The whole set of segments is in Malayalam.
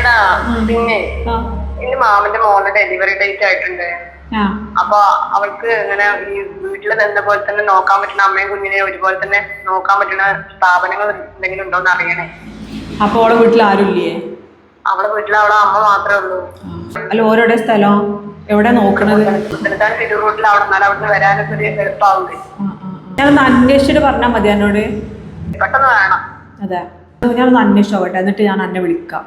എടാ പിന്നെ ഇന്ന് മാമന്റെ മോളുടെ ഡെലിവറി ഡേറ്റ് ആയിട്ടുണ്ട്. അപ്പൊ അവൾക്ക് ഇങ്ങനെ ഈ വീട്ടിൽ നിന്ന പോലെ തന്നെ നോക്കാൻ പറ്റുന്ന അമ്മയും കുഞ്ഞിനെ ഒരുപോലെ തന്നെ നോക്കാൻ പറ്റുന്ന സ്ഥാപനങ്ങൾ എന്തെങ്കിലും ഉണ്ടോന്ന് അറിയണേ. അപ്പൊ അവളെ വീട്ടിൽ ആരുമില്ലേ? അവളെ വീട്ടിൽ അവളെ അമ്മ മാത്രമേ ഉള്ളൂ. അല്ല ഓരോടെ സ്ഥലം എവിടെ നോക്കണത്? തിരു റൂട്ടിൽ അവിടെ നിന്നാൽ അവിടുന്ന് വരാനൊക്കെ ഒരു എളുപ്പമാവുന്നത്. ഞാനൊന്ന് അന്വേഷിച്ചിട്ട് പറഞ്ഞാൽ മതി എന്നോട്. പെട്ടെന്ന് വേണം. അതെ, ഞാനൊന്ന് അന്വേഷിച്ചോട്ടെ, എന്നിട്ട് ഞാൻ എന്നെ വിളിക്കാം.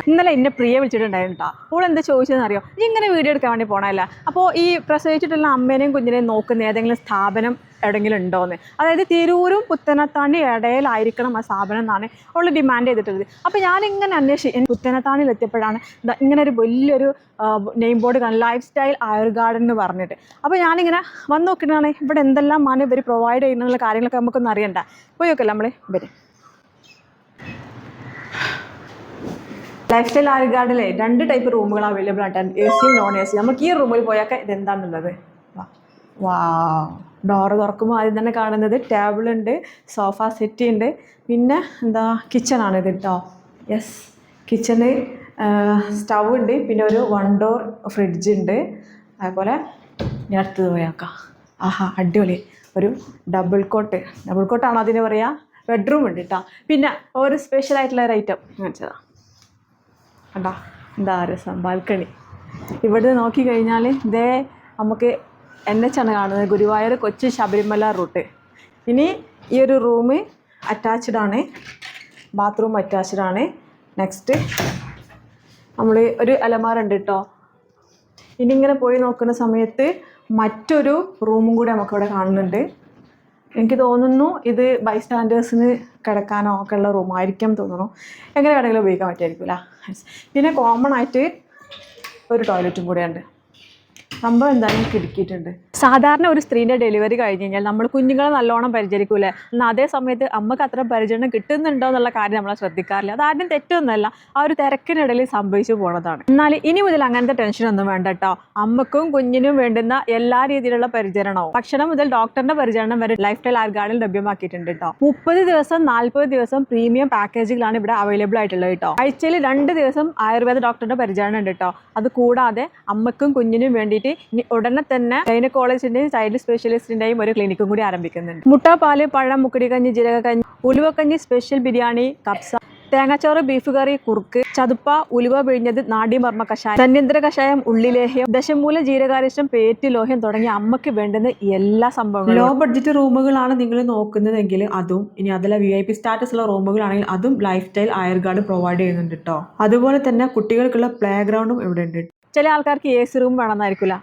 ഇന്നലെ എന്നെ പ്രിയ വിളിച്ചിട്ടുണ്ടായിരുന്നു കേട്ടോ. അവൾ എന്താ ചോദിച്ചതെന്ന് അറിയോ? നീ ഇങ്ങനെ വീഡിയോ എടുക്കാൻ വേണ്ടി പോകണമല്ല. അപ്പോൾ ഈ പ്രസവിച്ചിട്ടുള്ള അമ്മേനെയും കുഞ്ഞിനെയും നോക്കുന്ന ഏതെങ്കിലും സ്ഥാപനം എവിടെയെങ്കിലും ഉണ്ടോയെന്ന്, അതായത് തിരൂരും പുത്തനത്താണി ഇടയിലായിരിക്കണം ആ സ്ഥാപനം എന്നാണ് അവൾ ഡിമാൻഡ് ചെയ്തിട്ടുള്ളത്. അപ്പോൾ ഞാനിങ്ങനെ അന്വേഷിച്ച് പുത്തനത്താണിയിൽ എത്തിയപ്പോഴാണ് ഇങ്ങനെ ഒരു വലിയൊരു നെയിം ബോർഡ് കാണും, ലൈഫ് സ്റ്റൈൽ ആയുർ ഗാർഡൻ എന്ന് പറഞ്ഞിട്ട്. അപ്പോൾ ഞാനിങ്ങനെ വന്ന് നോക്കിയിട്ടാണ് ഇവിടെ എന്തെല്ലാം ആണ് ഇവർ പ്രൊവൈഡ് ചെയ്യുന്നുള്ള കാര്യങ്ങളൊക്കെ നമുക്കൊന്നും അറിയണ്ട. പോയി നോക്കല്ല നമ്മൾ ഇവർ ലൈഫ് സ്റ്റൈൽ ആയുർ ഗാർഡനിലെ 2 ടൈപ്പ് റൂമുകൾ അവൈലബിൾ ആയിട്ടാണ്, എ സിയും നോൺ എ സി. നമുക്ക് ഈ റൂമിൽ പോയൊക്കെ ഇതെന്താണെന്നുള്ളത്. വാ, ഡോറ് തുറക്കുമ്പോൾ ആദ്യം തന്നെ കാണുന്നത് ടേബിളുണ്ട്, സോഫ സെറ്റ് ഉണ്ട്, പിന്നെ എന്താ കിച്ചണാണ് ഇത് കേട്ടോ. യെസ്, കിച്ചണ്, സ്റ്റൗ ഉണ്ട്, പിന്നെ ഒരു 1 ഡോർ ഫ്രിഡ്ജ് ഉണ്ട്. അതേപോലെ ഞാൻ അടുത്തത് പോയേക്കാം. ആഹാ, അടിപൊളി ഒരു ഡബിൾ കോട്ടാണോ അതിന് പറയുക, ബെഡ്റൂം ഉണ്ട് കേട്ടോ. പിന്നെ ഒരു സ്പെഷ്യലായിട്ടുള്ള ഒരു ഐറ്റം കാണിച്ചതാണ് കണ്ടാ, എന്താ രസം, ബാൽക്കണി. ഇവിടുന്ന് നോക്കിക്കഴിഞ്ഞാൽ ഇതേ നമുക്ക് NH ആണ് കാണുന്നത്, ഗുരുവായൂർ കൊച്ചി ശബരിമല റൂട്ട്. ഇനി ഈ ഒരു റൂം അറ്റാച്ച്ഡ് ആണ്, ബാത്റൂം അറ്റാച്ച്ഡ് ആണ്. നെക്സ്റ്റ് നമ്മൾ ഒരു അലമാര ഉണ്ട് കേട്ടോ. ഇനി ഇങ്ങനെ പോയി നോക്കുന്ന സമയത്ത് മറ്റൊരു റൂമും കൂടി നമുക്കിവിടെ കാണുന്നുണ്ട്. എനിക്ക് തോന്നുന്നു ഇത് ബൈ സ്റ്റാൻഡേഴ്സിന് കിടക്കാനോ ഒക്കെ ഉള്ള റൂമായിരിക്കും തോന്നുന്നു. എങ്ങനെ വേണമെങ്കിലും ഉപയോഗിക്കാൻ പറ്റുമായിരിക്കില്ല. പിന്നെ കോമൺ ആയിട്ട് ഒരു ടോയ്ലറ്റും കൂടെ ഉണ്ട്. സംഭവം എന്തായാലും കിടക്കിയിട്ടുണ്ട്. സാധാരണ ഒരു സ്ത്രീൻ്റെ ഡെലിവറി കഴിഞ്ഞ് കഴിഞ്ഞാൽ നമ്മൾ കുഞ്ഞുങ്ങളെ നല്ലോണം പരിചരിക്കൂലേ, എന്നാൽ അതേ സമയത്ത് അമ്മക്ക് അത്ര പരിചരണം കിട്ടുന്നുണ്ടോ എന്നുള്ള കാര്യം നമ്മൾ ശ്രദ്ധിക്കാറില്ല. അതാരും തെറ്റൊന്നുമല്ല, ആ ഒരു തിരക്കിനിടയിൽ സംഭവിച്ചു പോണതാണ്. എന്നാൽ ഇനി മുതൽ അങ്ങനത്തെ ടെൻഷനൊന്നും വേണ്ട കേട്ടോ. അമ്മക്കും കുഞ്ഞിനും വേണ്ടുന്ന എല്ലാ രീതിയിലുള്ള പരിചരണവും, ഭക്ഷണം മുതൽ ഡോക്ടറിന്റെ പരിചരണം വരെ ലൈഫ് സ്റ്റൈൽ ആയുർ ഗാർഡനിൽ ലഭ്യമാക്കിയിട്ടുണ്ട് കേട്ടോ. 30 ദിവസം 40 ദിവസം പ്രീമിയം പാക്കേജുകളാണ് ഇവിടെ അവൈലബിൾ ആയിട്ടുള്ളത് കേട്ടോ. ആഴ്ചയിൽ 2 ദിവസം ആയുർവേദ ഡോക്ടറിന്റെ പരിചരണം ഉണ്ട് കേട്ടോ. അത് കൂടാതെ അമ്മക്കും കുഞ്ഞിനും വേണ്ടിയിട്ട് ഇനി ഉടനെ തന്നെ ഗൈനക്കോളജിന്റെയും ചൈൽഡ് സ്പെഷ്യലിസ്റ്റിന്റെയും ഒരു ക്ലിനിക്കും കൂടി ആരംഭിക്കുന്നുണ്ട്. മുട്ട, പാല്, പഴം, മുക്കടിക്കഞ്ഞി, ജീരകക്കഞ്ഞി, ഉലുവക്കഞ്ഞി, സ്പെഷ്യൽ ബിരിയാണി, കപ്സ, തേങ്ങാച്ചോറ്, ബീഫ് കറി, കുറുക്ക്, ചതുപ്പ, ഉലുവ പിഴിഞ്ഞത്, നാഡീമർമ്മ കഷായം, ധന്വന്തര കഷായം, ഉള്ളിലേഹ്യം, ദശമൂല ജീരകാരിഷ്ടം, പേറ്റ് ലോഹ്യം തുടങ്ങിയ അമ്മയ്ക്ക് വേണ്ടുന്ന എല്ലാ സംഭവങ്ങളും. ലോ ബഡ്ജറ്റ് റൂമുകളാണ് നിങ്ങൾ നോക്കുന്നതെങ്കിൽ അതും, ഇനി അതിലെ VIP സ്റ്റാറ്റസ് ഉള്ള റൂമുകളാണെങ്കിൽ അതും life style Ayur Guard provide ചെയ്യുന്നുണ്ട് കേട്ടോ. അതുപോലെ തന്നെ കുട്ടികൾക്കുള്ള പ്ലേ ഗ്രൗണ്ടും ഇവിടെ ഉണ്ട്. ചില ആൾക്കാർക്ക് AC റൂം വേണമെന്നായിരിക്കില്ല.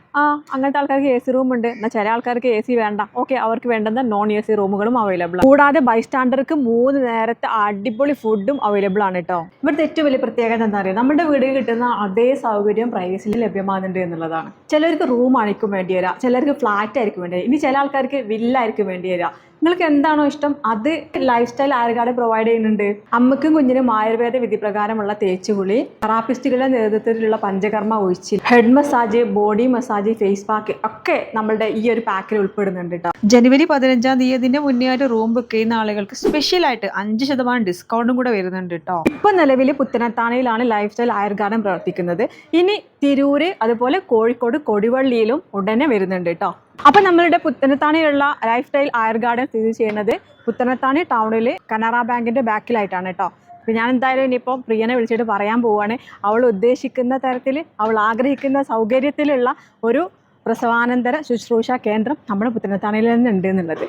അങ്ങനത്തെ ആൾക്കാർക്ക് AC റൂം ഉണ്ട്. എന്നാൽ ചില ആൾക്കാർക്ക് AC വേണ്ട. ഓക്കെ, അവർക്ക് വേണ്ടുന്ന നോൺ AC റൂമുകളും അവൈലബിൾ ആണ്. കൂടാതെ ബൈസ്റ്റാൻഡർക്ക് 3 നേരത്തെ അടിപൊളി ഫുഡും അവൈലബിൾ ആണ് കേട്ടോ. ഇവിടുത്തെ ഏറ്റവും വലിയ പ്രത്യേകത എന്താ പറയുക, നമ്മുടെ വീട്ടിൽ കിട്ടുന്ന അതേ സൗകര്യം പ്രൈവസിൽ ലഭ്യമാകുന്നുണ്ട് എന്നുള്ളതാണ്. ചിലർക്ക് റൂം ആയിരിക്കും വേണ്ടി വരിക, ചിലർക്ക് ഫ്ലാറ്റ് ആയിരിക്കും വേണ്ടി വരിക, ഇനി ചില ആൾക്കാർക്ക് വില്ലായിരിക്കും വേണ്ടി വരിക. നിങ്ങൾക്ക് എന്താണോ ഇഷ്ടം അത് life style Ayur Guard provide ചെയ്യുന്നുണ്ട്. അമ്മയ്ക്കും കുഞ്ഞിനും ആയുർവേദ വിധി പ്രകാരമുള്ള തേച്ചുകുളി, തെറാപ്പിസ്റ്റുകളുടെ നേതൃത്വത്തിലുള്ള പഞ്ചകർമ്മ ഒഴിച്ചിൽ, head massage, body massage, face pack ഒക്കെ നമ്മളുടെ ഈ ഒരു പാക്കിൽ ഉൾപ്പെടുന്നുണ്ട് കേട്ടോ. ജനുവരി 15-ാം തീയതിന്റെ മുന്നേയായിട്ട് റൂം ബുക്ക് ചെയ്യുന്ന ആളുകൾക്ക് സ്പെഷ്യലായിട്ട് 5% ഡിസ്കൗണ്ടും കൂടെ വരുന്നുണ്ട് കേട്ടോ. ഇപ്പൊ നിലവിൽ പുത്തനത്താണിയിലാണ് ലൈഫ് സ്റ്റൈൽ ആയുർ ഗാർഡൻ പ്രവർത്തിക്കുന്നത്. ഇനി തിരൂര്, അതുപോലെ കോഴിക്കോട് കൊടുവള്ളിയിലും ഉടനെ വരുന്നുണ്ട് കേട്ടോ. അപ്പം നമ്മളുടെ പുത്തനത്താണിയിലുള്ള ലൈഫ് സ്റ്റൈൽ ആയുർ ഗാർഡൻ സ്ഥിതി ചെയ്യുന്നത് പുത്തനത്താണി ടൗണിൽ കനറ ബാങ്കിന്റെ ബാക്കിലായിട്ടാണ് കേട്ടോ. അപ്പോൾ ഞാൻ എന്തായാലും ഇനിയിപ്പോൾ പ്രിയനെ വിളിച്ചിട്ട് പറയാൻ പോവുകയാണ്. അവൾ ഉദ്ദേശിക്കുന്ന തരത്തിൽ, അവൾ ആഗ്രഹിക്കുന്ന സൗകര്യത്തിലുള്ള ഒരു പ്രസവാനന്തര ശുശ്രൂഷ കേന്ദ്രം നമ്മുടെ പുത്തനത്താണിയിൽ തന്നെ ഉണ്ട് എന്നുള്ളത്.